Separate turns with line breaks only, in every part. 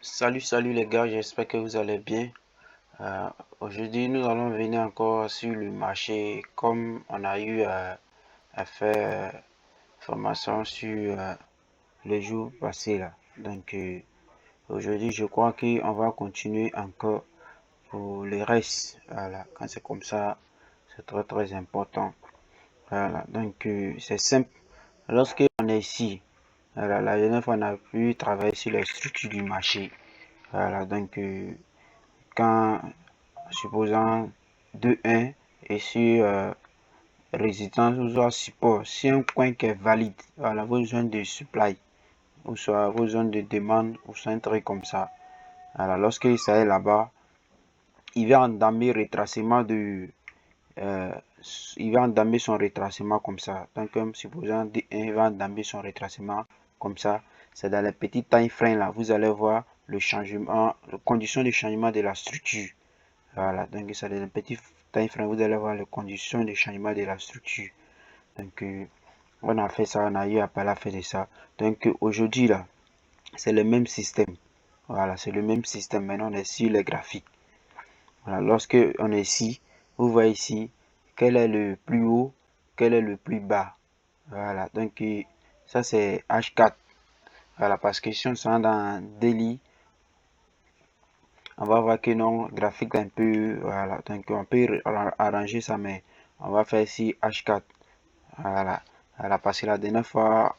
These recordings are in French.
Salut les gars, j'espère que vous allez bien. Aujourd'hui, nous allons venir encore sur le marché comme on a eu à faire formation sur les jours passés là. Donc aujourd'hui, je crois qu'on va continuer encore pour le reste. Voilà, quand c'est comme ça, c'est très important. Voilà, donc c'est simple. Lorsque on est ici, voilà, la dernière fois on a pu travailler sur les structures du marché. Voilà, donc quand supposant 2-1 et sur résidence ou soit support, si un coin qui est valide, voilà, vos zones de supply, ou soit vos zones de demande, ou soit un truc comme ça. Alors, lorsque ça est là-bas, il va entamer retracement de. euh, il va entamer son retracement comme ça. Donc, comme supposant D1, il va entamer son retracement comme ça. C'est dans les petits time frames là, vous allez voir le changement, les conditions de changement de la structure. Voilà, donc ça dans un petit time frame, vous allez voir les conditions de changement de la structure. Donc on a fait ça, on a eu à la faire de ça. Donc aujourd'hui là, c'est le même système. Voilà, c'est le même système. Maintenant on est sur les graphiques. Voilà, lorsque on est ici, vous voyez ici quel est le plus haut, quel est le plus bas. Voilà, donc ça c'est H4. Voilà, parce que si on s'en dans daily, on va voir que non, graphique un peu, voilà, donc on peut arranger ça, mais on va faire ici H4, voilà, voilà, parce que la dernière fois,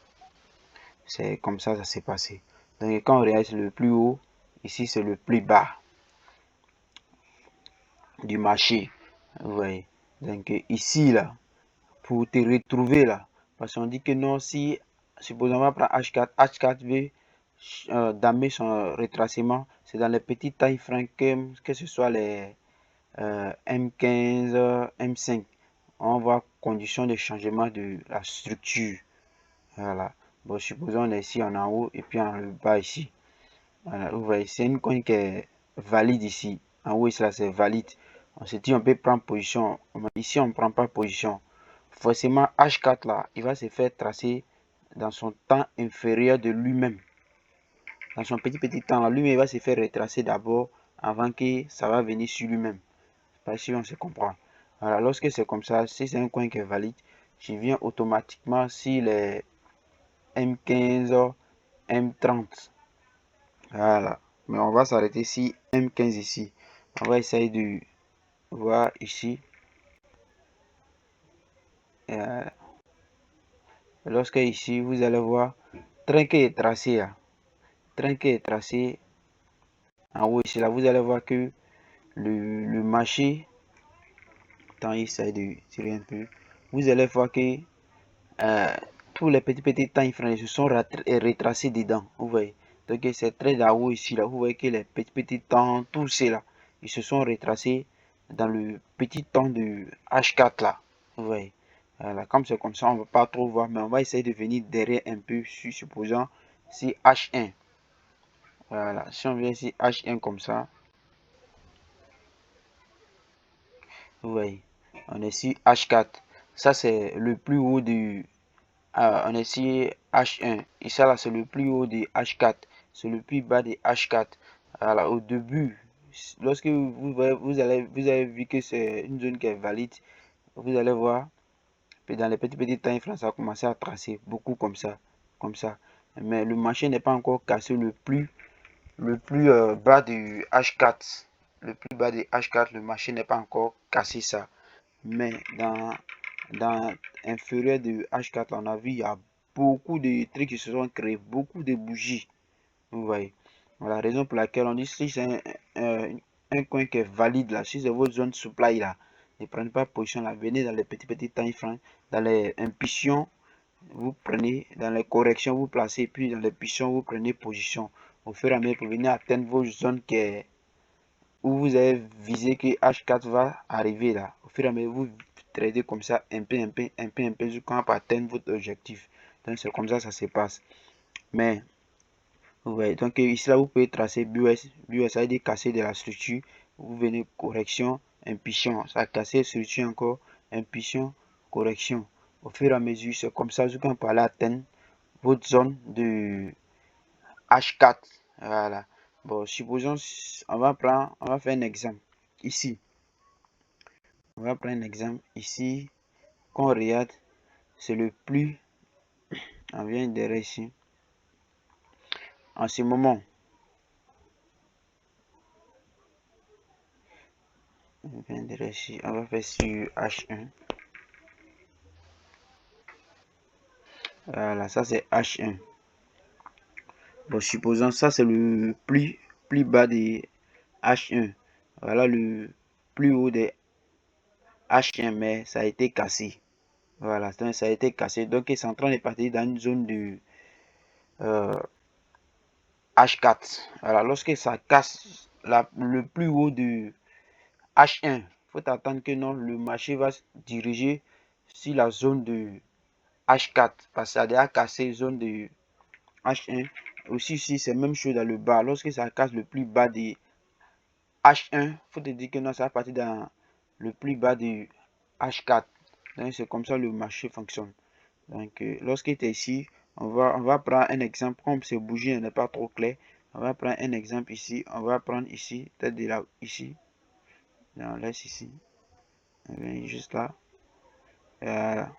c'est comme ça s'est passé. Donc quand on regarde le plus haut, ici c'est le plus bas du marché, vous voyez. Donc ici, là, pour te retrouver là, parce qu'on dit que non, si, supposons on va prendre H4, H4 veut damer son retracement, c'est dans les petits tailles frames que ce soit les M15, M5. On voit conditions de changement de la structure. Voilà. Bon, supposons on est ici en haut et puis en bas ici. Voilà, vous voyez, c'est une coin qui est valide ici. En haut, ici, là, c'est valide. On se dit, on peut prendre position. Ici, on ne prend pas position. Forcément, H4, là, il va se faire tracer dans son temps inférieur de lui-même. Dans son petit temps, là, lui-même, il va se faire retracer d'abord avant que ça va venir sur lui-même. Pas si on se comprend. Voilà, lorsque c'est comme ça, si c'est un coin qui est valide, je viens automatiquement sur les M15, M30. Voilà. Mais on va s'arrêter ici, M15 ici. On va essayer de voir ici. Euh, lorsque ici, vous allez voir, trinqué est tracé là. Trinqué est tracé en haut ici. Là, vous allez voir que le marché, tant il essaie de tirer un peu, vous allez voir que euh, tous les petits time frames se sont retracés dedans. Vous voyez. Donc c'est très en haut ici. Là, vous voyez que les petits temps, tous ces là, ils se sont retracés dans le petit temps de H4 là. Vous voyez. Voilà, comme c'est comme ça, on ne va pas trop voir, mais on va essayer de venir derrière un peu, supposant si H1. Voilà, si on vient ici H1 comme ça, vous voyez, on est sur H4. Ça, c'est le plus haut du. On est sur H1. Et ça, là, c'est le plus haut de H4. C'est le plus bas de H4. Voilà, au début, lorsque vous avez vu que c'est une zone qui est valide, vous allez voir. Puis dans les petits temps, ça a commencé à tracer beaucoup comme ça. Comme ça. Mais le marché n'est pas encore cassé le plus bas du H4. Le plus bas du H4, le marché n'est pas encore cassé ça. Mais dans inférieur de H4, on a vu, il y a beaucoup de trucs qui se sont créés, beaucoup de bougies. Vous voyez. Voilà la raison pour laquelle on dit si c'est un coin qui est valide là, si c'est votre zone supply là, ne prenez pas position là, venez dans les petits time frames, dans les impulsions, vous prenez, dans les corrections, vous placez, puis dans les impulsions, vous prenez position. Au fur et à mesure pour venir atteindre vos zones où vous avez visé que H4 va arriver là. Au fur et à mesure, vous tradez comme ça, un peu, jusqu'à atteindre votre objectif. Donc c'est comme ça se passe. Mais, vous voyez, donc ici là, vous pouvez tracer BUS. BUS, ça veut dire casser de la structure. Vous venez correction, impulsion. Ça a cassé la structure encore, impulsion, correction. Au fur et à mesure, c'est comme ça jusqu'à aller atteindre votre zone de H4. Voilà. Bon, supposons, on va faire un exemple ici. On va prendre un exemple ici. Quand on regarde, c'est le plus, on vient de ici. En ce moment, on vient de ici, on va faire sur H1. Voilà, ça c'est H1. Bon, supposons ça c'est le plus bas des H1. Voilà le plus haut des H1, mais ça a été cassé. Voilà, ça a été cassé. Donc, c'est en train de partir dans une zone de H4. Voilà, lorsque ça casse le plus haut de H1, il faut attendre que non, le marché va se diriger sur la zone de H4. Parce que ça a déjà cassé la zone de H1. Aussi, ici, c'est même chose dans le bas. Lorsque ça casse le plus bas de H1, il faut te dire que non, ça va partir dans le plus bas de H4. Donc, c'est comme ça le marché fonctionne. Donc, lorsqu'il est ici, on va prendre un exemple. Comme ces bougies n'est pas trop clair, on va prendre un exemple ici. On va prendre ici, peut-être de là, ici. On laisse ici. On vient juste là. Voilà.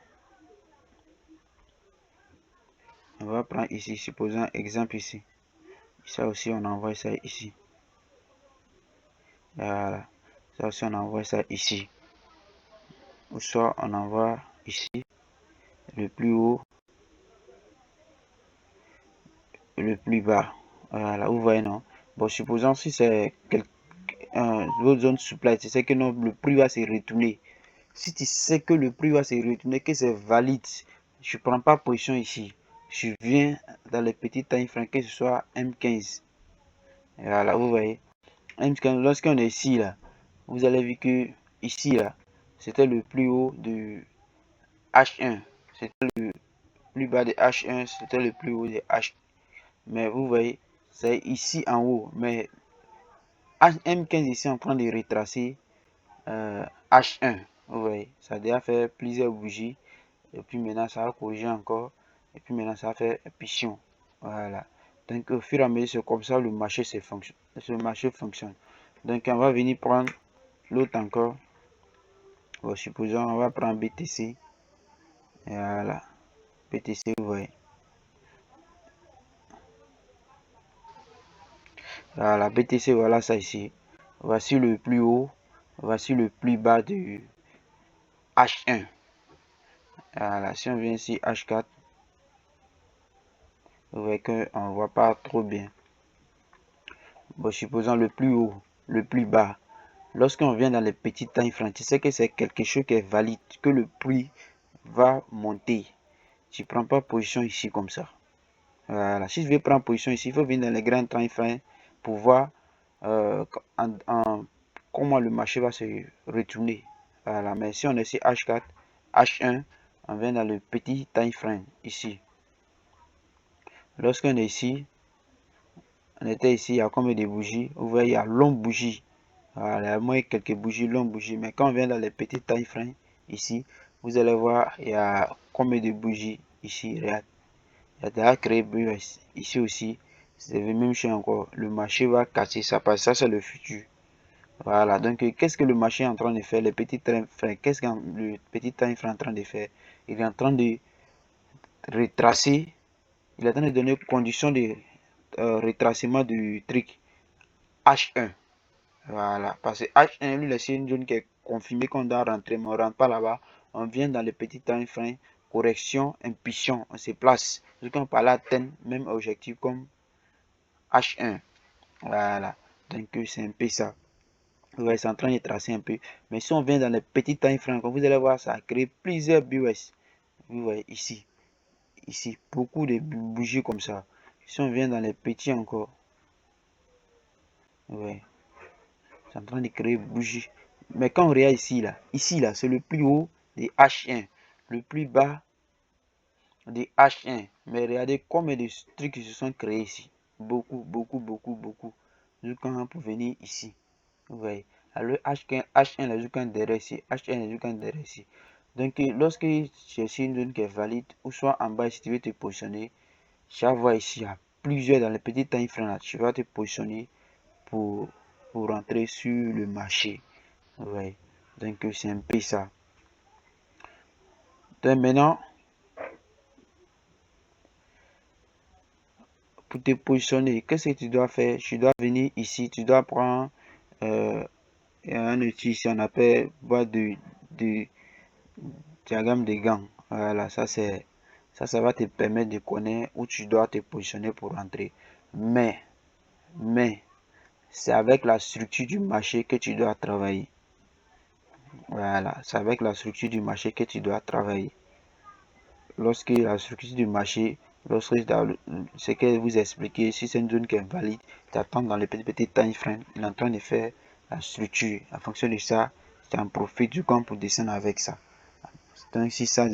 On va prendre ici, supposons exemple ici. Ça aussi, on envoie ça ici. Voilà. Ça aussi, on envoie ça ici. Ou soit, on envoie ici, le plus haut, le plus bas. Voilà, vous voyez, non? Bon, supposons si c'est l'autre zone supply, tu sais que non, le prix va se retourner. Si tu sais que le prix va se retourner, que c'est valide, je ne prends pas position ici. Je viens dans les petits time frames, que ce soit M15. Voilà, vous voyez. M15, lorsqu'on est ici, là, vous allez voir que ici, là, c'était le plus haut de H1. C'était le plus bas de H1, c'était le plus haut de H. Mais vous voyez, c'est ici en haut. Mais M15 ici en train de retracer H1. Vous voyez, ça a déjà fait plusieurs bougies. Et puis maintenant, ça va corriger encore. Et puis maintenant, ça va faire piston. Voilà. Donc, au fur et à mesure, c'est comme ça le marché fonctionne. Ce marché fonctionne. Donc, on va venir prendre l'autre encore. Bon, supposons, on va prendre BTC. Voilà. BTC, vous voyez. Voilà, BTC, voilà ça ici. Voici le plus haut. Voici le plus bas de H1. Voilà, si on vient ici H4, vous voyez qu'on ne voit pas trop bien. Bon, supposons le plus haut, le plus bas. Lorsqu'on vient dans les petits time frames, tu sais que c'est quelque chose qui est valide, que le prix va monter. Tu ne prends pas position ici comme ça. Voilà. Si je vais prendre position ici, il faut venir dans les grands time frames pour voir comment le marché va se retourner. Voilà. Mais si on est sur H4, H1, on vient dans le petit time frame ici. Lorsqu'on est ici, on était ici, il y a combien de bougies? Vous voyez, il y a longue bougie. Voilà, il y a moins quelques bougies, longues bougies. Mais quand on vient dans les petits time frames ici, vous allez voir, il y a combien de bougies ici. Regarde. Il y a déjà créé ici aussi. C'est la même chose encore. Le marché va casser ça parce que ça, c'est le futur. Voilà. Donc, qu'est-ce que le marché est en train de faire? Les petits time frames, qu'est-ce que le petit time frame est en train de faire? Il est en train de retracer. Il est en train de donner conditions de retracement du truc H1. Voilà, parce que H1, lui, c'est une zone qui est confirmée qu'on doit rentrer, mais on ne rentre pas là-bas. On vient dans le petit time frame, correction, impulsion, on se place. Jusqu'à on atteindre même objectif comme H1. Voilà, donc c'est un peu ça. Ouais, c'est en train de tracer un peu. Mais si on vient dans le petit time frame, comme vous allez voir, ça a créé plusieurs BOS. Vous voyez ici, ici, beaucoup de bougies comme ça. Si on vient dans les petits encore, ouais. C'est en train de créer bougie. Mais quand on regarde ici là, c'est le plus haut des H1, le plus bas des H1. Mais regardez combien de trucs qui se sont créés ici. Beaucoup, beaucoup, beaucoup, beaucoup. Jusqu'à pour venir ici. Vous voyez. Alors H1 là, jusqu'à derrière ici. H1 là, jusqu'à derrière ici. Donc, lorsque tu cherches une zone qui est valide, ou soit en bas, si tu veux te positionner, tu vas voir ici, il y a plusieurs dans les petits time frames là. Tu vas te positionner pour rentrer sur le marché. Ouais. Donc c'est un peu ça. Donc maintenant, pour te positionner, qu'est-ce que tu dois faire? Tu dois venir ici, tu dois prendre un outil ici, on appelle boîte de diagramme de Gantt. Voilà, ça va te permettre de connaître où tu dois te positionner pour rentrer. Mais c'est avec la structure du marché que tu dois travailler. Voilà, c'est avec la structure du marché que tu dois travailler. Lorsque la structure du marché, lorsque ce que vous expliquez, si c'est une zone qui est valide, tu attends dans le petit time frame, il est en train de faire la structure. En fonction de ça, tu en profites du camp pour descendre avec ça. Donc si ça,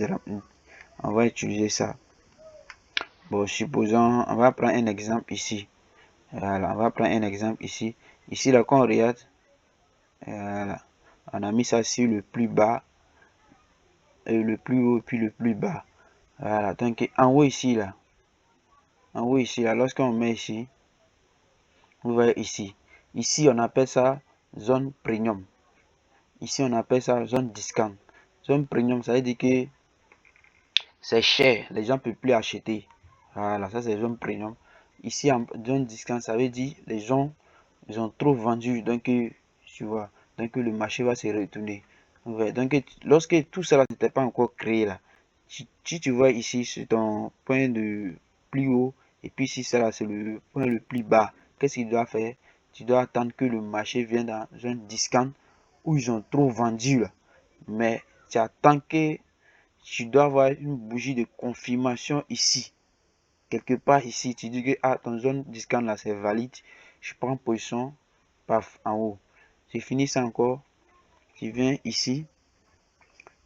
on va utiliser ça. Bon, supposons, on va prendre un exemple ici. Voilà, on va prendre un exemple ici. Ici, là, quand on regarde, voilà, on a mis ça sur le plus bas, et le plus haut, puis le plus bas. Voilà, donc en haut ici, là, en haut ici, là, lorsqu'on met ici, vous voyez ici, ici, on appelle ça zone premium. Ici, on appelle ça zone discount. Zone premium, ça veut dire que c'est cher, les gens ne peuvent plus acheter. Voilà, ça c'est zone premium. Ici, en zone discount, ça veut dire les gens, ils ont trop vendu, donc tu vois, donc le marché va se retourner. Ouais, donc lorsque tout cela n'était pas encore créé là, si tu vois ici, c'est ton point de plus haut, et puis si cela c'est le point le plus bas, qu'est-ce qu'il doit faire? Tu dois attendre que le marché vienne dans un discount où ils ont trop vendu là. Mais tu attends que tu dois avoir une bougie de confirmation ici. Quelque part ici, tu dis que ton zone discount là c'est valide. Je prends position, paf, en haut. J'ai fini ça encore. Tu viens ici.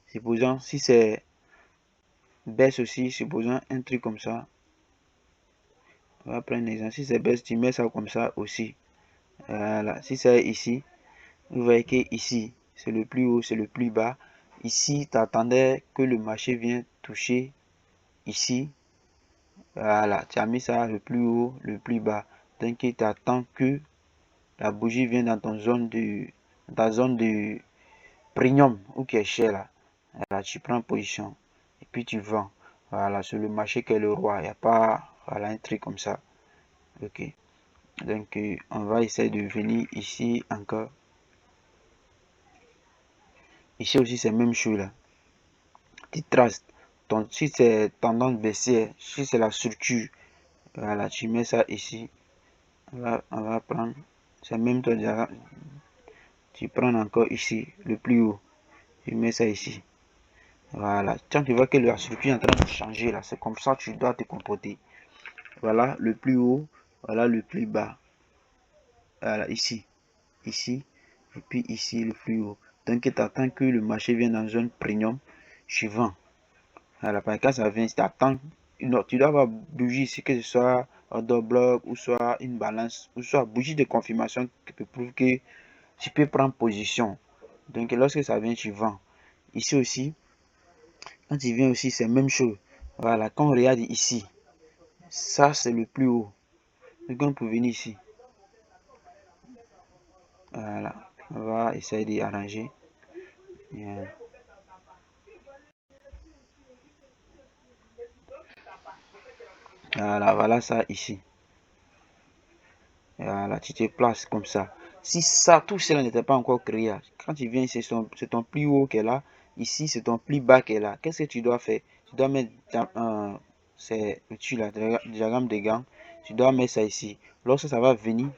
Supposons si c'est baisse aussi, supposons un truc comme ça. On va prendre un exemple. Si c'est baisse, tu mets ça comme ça aussi. Voilà. Si c'est ici, vous voyez que ici, c'est le plus haut, c'est le plus bas. Ici, tu attendais que le marché vienne toucher ici. Voilà, tu as mis ça le plus haut, le plus bas. Donc tu attends que la bougie vienne dans ta zone de premium ou qui est cher là. Voilà, tu prends position et puis tu vends. Voilà, sur le marché qui est le roi. Il n'y a pas voilà, un truc comme ça. Ok. Donc on va essayer de venir ici encore. Ici aussi c'est même chose là. Tu traces. Si c'est tendance baissière, si c'est la structure, voilà, tu mets ça ici. On va prendre, c'est même toi déjà, tu prends encore ici, le plus haut, tu mets ça ici. Voilà, quand tu vois que la structure est en train de changer là, c'est comme ça que tu dois te comporter. Voilà le plus haut, voilà le plus bas. Voilà, ici, ici, et puis ici le plus haut. Donc tu attends que le marché vienne dans une zone premium, tu vends. Voilà, par cas ça vient, tu attends, tu dois avoir bougie ici, que ce soit un double bloc, ou soit une balance, ou soit bougie de confirmation qui peut prouver que tu peux prendre position. Donc lorsque ça vient, tu vends. Ici aussi, quand tu viens aussi, c'est la même chose. Voilà, quand on regarde ici, ça c'est le plus haut. Donc on peut venir ici. Voilà, on va essayer d'y arranger. Voilà, voilà ça ici. Voilà, tu te places comme ça. Si ça, tout cela n'était pas encore créé, quand tu viens, c'est ton plus haut qui est là. Ici, c'est ton plus bas qui est là. Qu'est-ce que tu dois faire? Tu dois mettre c'est le diagramme de Gantt. Tu dois mettre ça ici. Lorsque ça va venir,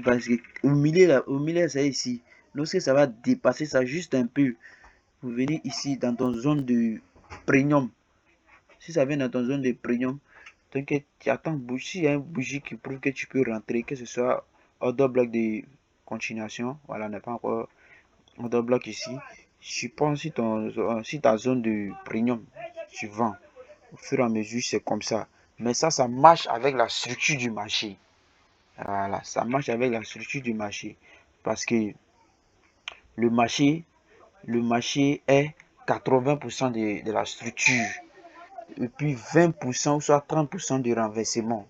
parce que au milieu, c'est ici. Lorsque ça va dépasser ça juste un peu, vous venez ici dans ton zone de premium. Si ça vient dans ton zone de premium, donc tu attends bougie. S'il y a une bougie qui prouve que tu peux rentrer, que ce soit order bloc de continuation, voilà, n'est pas encore order bloc ici. Je pense si ta zone de premium, tu vends. Au fur et à mesure, c'est comme ça. Mais ça marche avec la structure du marché. Voilà, ça marche avec la structure du marché. Parce que le marché, le marché est 80% de la structure. Et puis 20% ou soit 30% du renversement.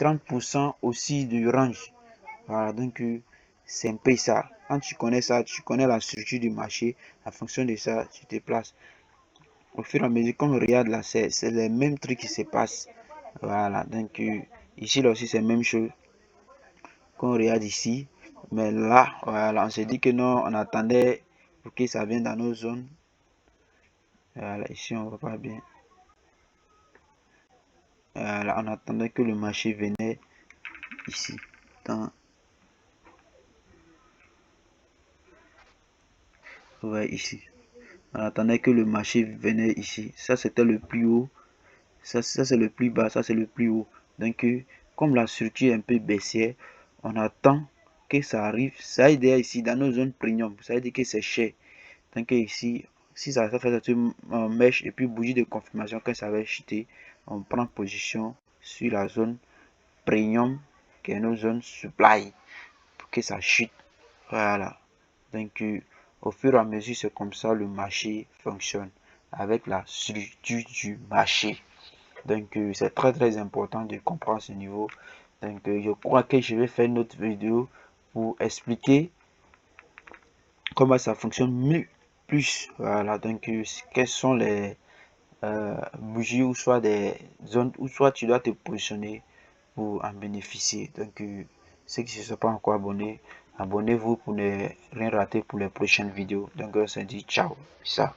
30% aussi du range. Voilà, donc c'est un peu ça. Quand tu connais ça, tu connais la structure du marché, en fonction de ça, tu te places. Au fur et à mesure qu'on regarde là, c'est les mêmes trucs qui se passent. Voilà, donc ici là aussi c'est la même chose qu'on regarde ici. Mais là, voilà, on s'est dit que non, on attendait pour que ça vienne dans nos zones. Voilà, ici on voit pas bien. Voilà, on attendait que le marché venait ici. Dans, ouais, ici. On attendait que le marché venait ici. Ça c'était le plus haut. Ça c'est le plus bas, ça c'est le plus haut. Donc comme la structure est un peu baissière, on attend que ça arrive. Ça veut dire ici dans nos zones premium, ça veut dire que c'est cher. Donc ici, si ça fait cette mèche et puis bougie de confirmation que ça va chuter, on prend position sur la zone premium qui est nos zones supply pour que ça chute. Voilà. Donc au fur et à mesure, c'est comme ça le marché fonctionne avec la structure du marché. Donc c'est très important de comprendre ce niveau. Donc je crois que je vais faire une autre vidéo pour expliquer comment ça fonctionne mieux plus. Voilà, donc quelles sont les bougies ou soit des zones où soit tu dois te positionner pour en bénéficier. Donc ceux qui ne se sont pas encore abonnés, abonnez-vous pour ne rien rater pour les prochaines vidéos. Donc on se dit ciao. Ça.